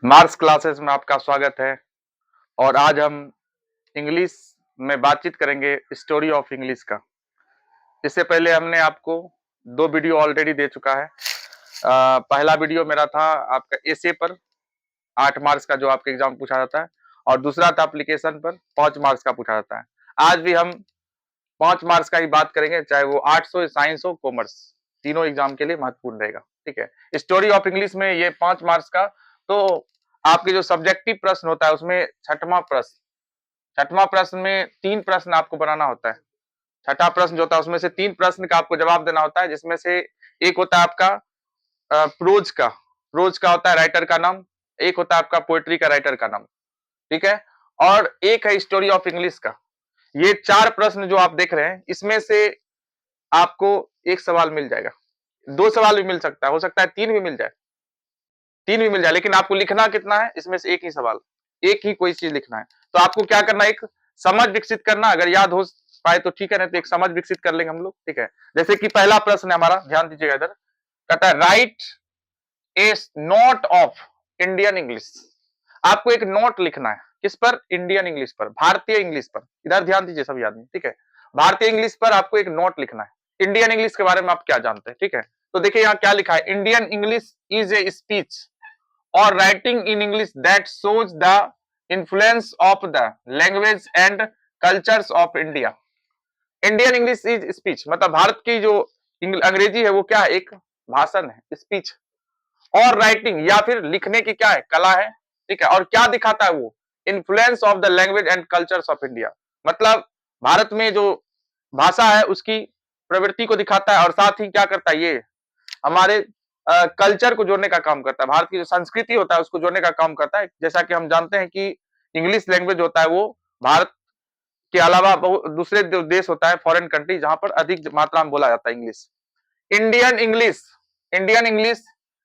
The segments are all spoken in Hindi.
मार्स क्लासेस में आपका स्वागत है। और आज हम इंग्लिश में बातचीत करेंगे स्टोरी ऑफ इंग्लिश का। इससे पहले हमने आपको 2 वीडियो ऑलरेडी दे चुका है। पहला वीडियो मेरा था आपका एसे पर 8 मार्क्स का जो आपके एग्जाम में पूछा जाता है, और दूसरा था एप्लीकेशन पर 5 मार्क्स का पूछा जाता है। आज भी हम 5 मार्क्स का ही बात करेंगे, चाहे वो आर्ट्स हो, साइंस हो, कॉमर्स, तीनों एग्जाम के लिए महत्वपूर्ण रहेगा। ठीक है, स्टोरी ऑफ इंग्लिश में ये 5 मार्क्स का। तो आपके जो सब्जेक्टिव प्रश्न होता है उसमें छठवां प्रश्न में 3 प्रश्न आपको बनाना होता है। छठा प्रश्न जो होता है उसमें से 3 प्रश्न का आपको जवाब देना होता है, जिसमें से एक होता है आपका प्रोज का होता है राइटर का नाम, एक होता है आपका पोएट्री का राइटर का नाम। ठीक है, और एक है स्टोरी ऑफ इंग्लिश का। ये 4 प्रश्न जो आप देख रहे हैं, इसमें से आपको एक सवाल मिल जाएगा, 2 सवाल भी मिल सकता है, हो सकता है 3 भी मिल जाए, लेकिन आपको लिखना कितना है, इसमें से एक ही सवाल, एक ही कोई चीज लिखना है। तो आपको क्या करना है, एक समझ विकसित करना। अगर याद हो पाए तो ठीक है, नहीं तो एक समझ विकसित कर लेंगे हम लोग। ठीक है, जैसे कि पहला प्रश्न है हमारा, ध्यान दीजिएगा इधर। कहता है right A note of Indian English. आपको एक नोट लिखना है, किस पर? इंडियन इंग्लिश पर, भारतीय इंग्लिश पर। इधर ध्यान दीजिए सभी आदमी। ठीक है, भारतीय इंग्लिश पर आपको एक नोट लिखना है। इंडियन इंग्लिश के बारे में आप क्या जानते हैं? ठीक है, तो देखिए यहाँ क्या लिखा है, Indian English is a speech or writing in English that shows the influence of the language and cultures of India. Indian English is speech, मतलब भारत की जो अंग्रेजी है वो क्या है? एक भाषण है, स्पीच। और राइटिंग या फिर लिखने की क्या है? कला है। ठीक है, और क्या दिखाता है वो? Influence of the language and cultures of India, मतलब भारत में जो भाषा है उसकी प्रवृत्ति को दिखाता है, और साथ ही क्या करता है, ये हमारे कल्चर को जोड़ने का काम करता है, भारत की जो संस्कृति होता है उसको जोड़ने का काम करता है। जैसा कि हम जानते हैं कि इंग्लिश लैंग्वेज होता है वो भारत के अलावा दूसरे जो देश होता है, फॉरेन कंट्री, जहां पर अधिक मात्रा में बोला जाता है English. Indian English Indian English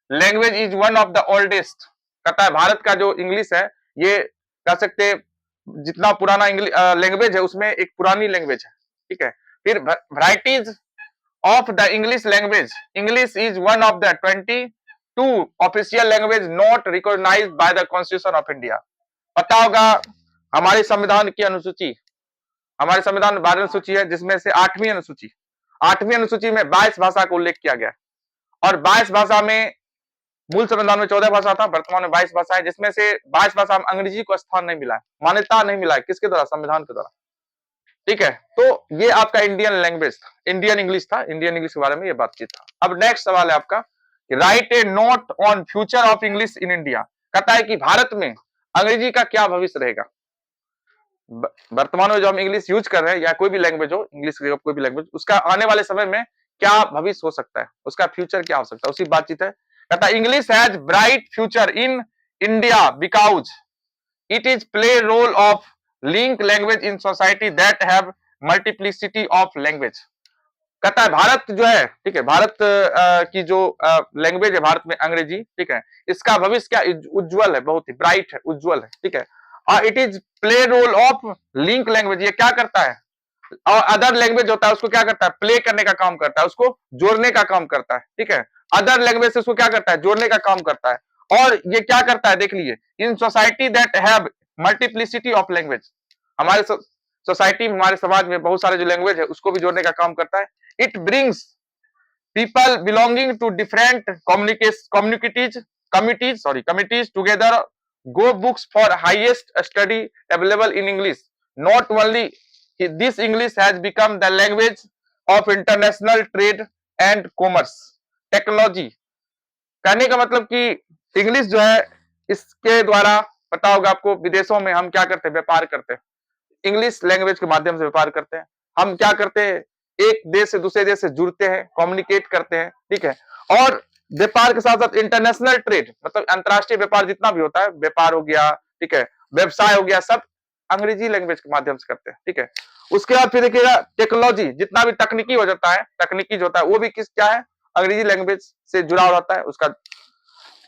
language is one of the oldest. कहता है भारत का जो इंग्लिश है, ये कह सकते हैं जितना पुराना लैंग्वेज है उसमें एक पुरानी लैंग्वेज है। ठीक है, फिर varieties of the English language. English is one of the 22 official language not recognized by the Constitution of India. पता होगा हमारे संविधान की अनुसूची, हमारे संविधान में 12 अनुसूची है, जिसमें से 8वीं अनुसूची में 22 भाषा का उल्लेख किया गया, और 22 भाषा में मूल संविधान में 14 भाषा था, वर्तमान में 22 भाषा है, जिसमें से 22 भाषा में अंग्रेजी को स्थान नहीं मिला है, मान्यता नहीं मिला है। किसके द्वारा? संविधान के द्वारा। ठीक है, तो ये आपका इंडियन लैंग्वेज था, इंडियन इंग्लिश था। इंडियन इंग्लिश के बारे में ये बातचीत था। अब नेक्स्ट सवाल है आपका, right A note on future of English in India. कहता है कि भारत में अंग्रेजी का क्या भविष्य रहेगा। वर्तमान में जो हम इंग्लिश यूज कर रहे हैं, या कोई भी लैंग्वेज हो, इंग्लिश कोई भी लैंग्वेज, उसका आने वाले समय में क्या भविष्य हो सकता है, उसका फ्यूचर क्या हो सकता है, उसी बातचीत है। कहता है English has bright future in India because it is play role of link language in society that have multiplicity of language. कहता है भारत जो है, ठीक है, भारत की जो लैंग्वेज है भारत में अंग्रेजी, ठीक है, इसका भविष्य क्या? उज्जवल है, बहुत ही ब्राइट है, उज्जवल है। ठीक है, और it is play role of link language. ये क्या करता है? और अदर लैंग्वेज होता है उसको क्या करता है? प्ले करने का काम करता है, उसको जोड़ने का काम करता है। ठीक है, अदर लैंग्वेज से उसको क्या करता है? जोड़ने का काम करता है। और ये क्या करता है, देख लीजिए, इन society that have multiplicity of language, हमारे सोसाइटी में, हमारे समाज में बहुत सारे जो लैंग्वेज है उसको भी जोड़ने का काम करता है। It brings people belonging to different communities together, go books for highest study available in English. Not only this, English has become the language of international trade and commerce, technology. कहने का मतलब कि इंग्लिश जो है, इसके द्वारा पता होगा आपको, विदेशों में हम क्या करते हैं? व्यापार करते हैं, इंग्लिश लैंग्वेज के माध्यम से व्यापार करते हैं। हम क्या करते हैं? एक देश से दूसरे देश से जुड़ते हैं, कम्युनिकेट करते हैं। ठीक है, और व्यापार के साथ साथ इंटरनेशनल ट्रेड, मतलब अंतरराष्ट्रीय व्यापार जितना भी होता है, व्यापार हो गया, ठीक है, व्यवसाय हो गया, सब अंग्रेजी लैंग्वेज के माध्यम से करते हैं। ठीक है, उसके बाद फिर देखिएगा टेक्नोलॉजी, जितना भी तकनीकी हो जाता है, तकनीकी जो होता है वो भी क्या है? अंग्रेजी लैंग्वेज से जुड़ा हुआ रहता है उसका।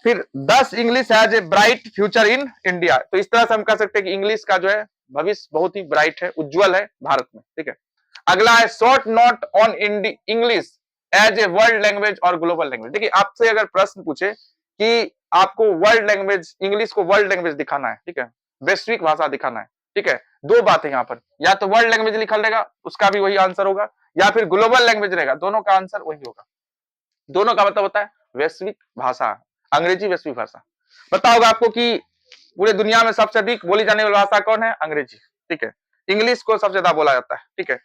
फिर 10 English has a bright future in India. तो इस तरह से हम कह सकते हैं कि इंग्लिश का जो है भविष्य बहुत ही ब्राइट है, उज्जवल है भारत में। ठीक है, अगला है short note on English as a world language और ग्लोबल लैंग्वेज। देखिए, आपसे अगर प्रश्न पूछे कि आपको वर्ल्ड लैंग्वेज, इंग्लिश को वर्ल्ड लैंग्वेज दिखाना है, ठीक है, वैश्विक भाषा दिखाना है, ठीक है। दो बात है यहाँ पर, या तो वर्ल्ड लैंग्वेज लिखा रहेगा, उसका भी वही आंसर होगा, या फिर ग्लोबल लैंग्वेज रहेगा, दोनों का आंसर वही होगा। दोनों का मतलब होता है वैश्विक भाषा, अंग्रेजी वैश्विक भाषा। पता होगा आपको कि पूरे दुनिया में सबसे अधिक बोली जाने वाली भाषा कौन है? अंग्रेजी, ठीक है। इंग्लिश को सबसे ज्यादा बोला जाता है, ठीक है।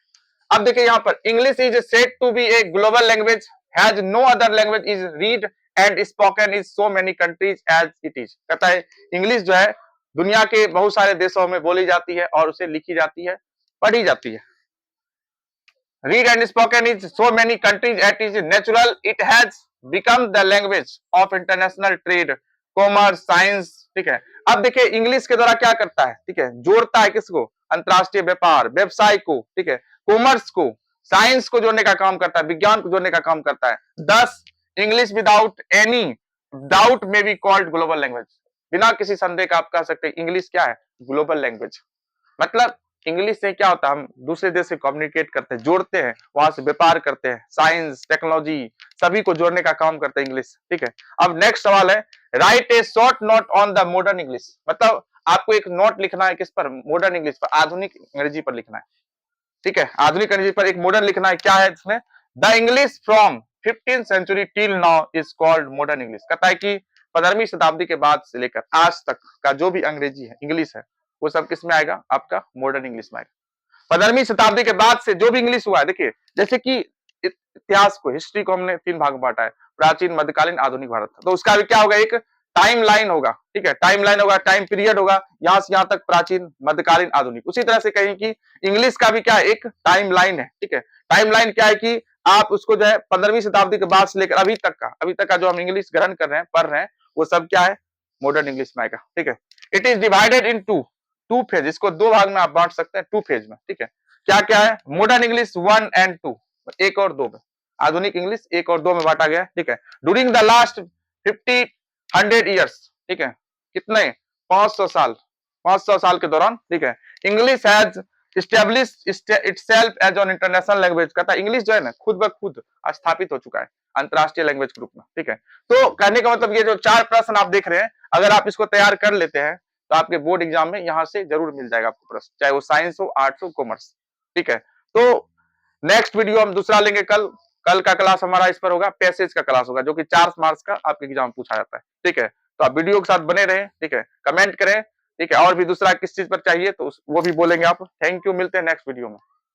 अब देखिए यहाँ पर, English is said to be a global language, has no other language is read and spoken is so many countries as it is. कहता है इंग्लिश जो है दुनिया के बहुत सारे देशों में बोली जाती है और उसे लिखी जाती है, पढ़ी जाती है। Read and spoken in so many countries it is natural. It has become the language of international trade, commerce, science, ठीक है। अब देखिए इंग्लिश के द्वारा क्या करता है, ठीक है, जोड़ता है किसको? अंतरराष्ट्रीय व्यापार, व्यवसाय को, ठीक है, कॉमर्स को, साइंस को जोड़ने का काम करता है, विज्ञान को जोड़ने का काम करता है। दस इंग्लिश विदाउट एनी डाउट में बी कॉल्ड ग्लोबल लैंग्वेज। बिना किसी संदेह का आप कह सकते हैं इंग्लिश क्या है? Global language. मतलब इंग्लिश से क्या होता है, हम दूसरे देश से कम्युनिकेट करते हैं, जोड़ते हैं, वहां से व्यापार करते हैं, साइंस, टेक्नोलॉजी सभी को जोड़ने का काम करते हैं इंग्लिश, ठीक है। अब नेक्स्ट सवाल है, right A short note on the modern English. मतलब आपको एक नोट लिखना है किस पर? मॉडर्न इंग्लिश पर, आधुनिक अंग्रेजी पर लिखना है, ठीक है। आधुनिक अंग्रेजी पर एक मॉडर्न लिखना है। क्या है इसमें? The English from 15th century till now is called modern English. कहता है कि 15वीं शताब्दी के बाद से लेकर आज तक का जो भी अंग्रेजी है, इंग्लिश है, वो सब किस में आएगा? आपका मॉडर्न इंग्लिश में आएगा। 15वीं शताब्दी के बाद से जो भी इंग्लिश हुआ है, देखिए जैसे कि इतिहास को, हिस्ट्री को हमने 3 भाग में बांटा है, प्राचीन, मध्यकालीन, आधुनिक भारत। तो उसका भी क्या होगा? एक टाइम लाइन होगा, ठीक है, टाइम लाइन होगा, टाइम पीरियड होगा, यहां से यहां तक प्राचीन, मध्यकालीन, आधुनिक। उसी तरह से कहें कि इंग्लिश का भी क्या है? एक टाइम लाइन है, ठीक है। टाइम लाइन क्या है कि आप उसको जो है 15वीं शताब्दी के बाद से लेकर अभी तक का जो हम इंग्लिश ग्रहण कर रहे हैं, पढ़ रहे हैं, वो सब क्या है? मॉडर्न इंग्लिश में आएगा, ठीक है। It is divided in two phase. इसको दो भाग में आप बांट सकते हैं, 2 फेज में, ठीक है। क्या क्या है? मॉडर्न इंग्लिश 1 and 2, 1 और 2 में। आधुनिक इंग्लिश 1 और 2 में बांटा गया है, ठीक है। ड्यूरिंग द लास्ट 50-100 ईयर्स, ठीक है, कितने? 500 साल, 500 साल के दौरान, ठीक है, English has established itself as an international language। कहता है इंग्लिश जो है ना खुद ब खुद स्थापित हो चुका है अंतरराष्ट्रीय लैंग्वेज के रूप में, ठीक है। तो कहने का मतलब ये जो 4 प्रश्न आप देख रहे हैं, अगर आप इसको तैयार कर लेते हैं तो आपके बोर्ड एग्जाम में यहां से जरूर मिल जाएगा आपको प्रश्न, चाहे वो साइंस हो, आर्ट्स हो, कॉमर्स, ठीक है। तो नेक्स्ट वीडियो हम दूसरा लेंगे कल का क्लास हमारा इस पर होगा, पैसेज का क्लास होगा, जो कि 4 मार्क्स का आपके एग्जाम पूछा जाता है, ठीक है। तो आप वीडियो के साथ बने रहें, ठीक है, कमेंट करें, ठीक है। और भी दूसरा किस चीज पर चाहिए तो वो भी बोलेंगे आप। थैंक यू, मिलते हैं नेक्स्ट वीडियो में।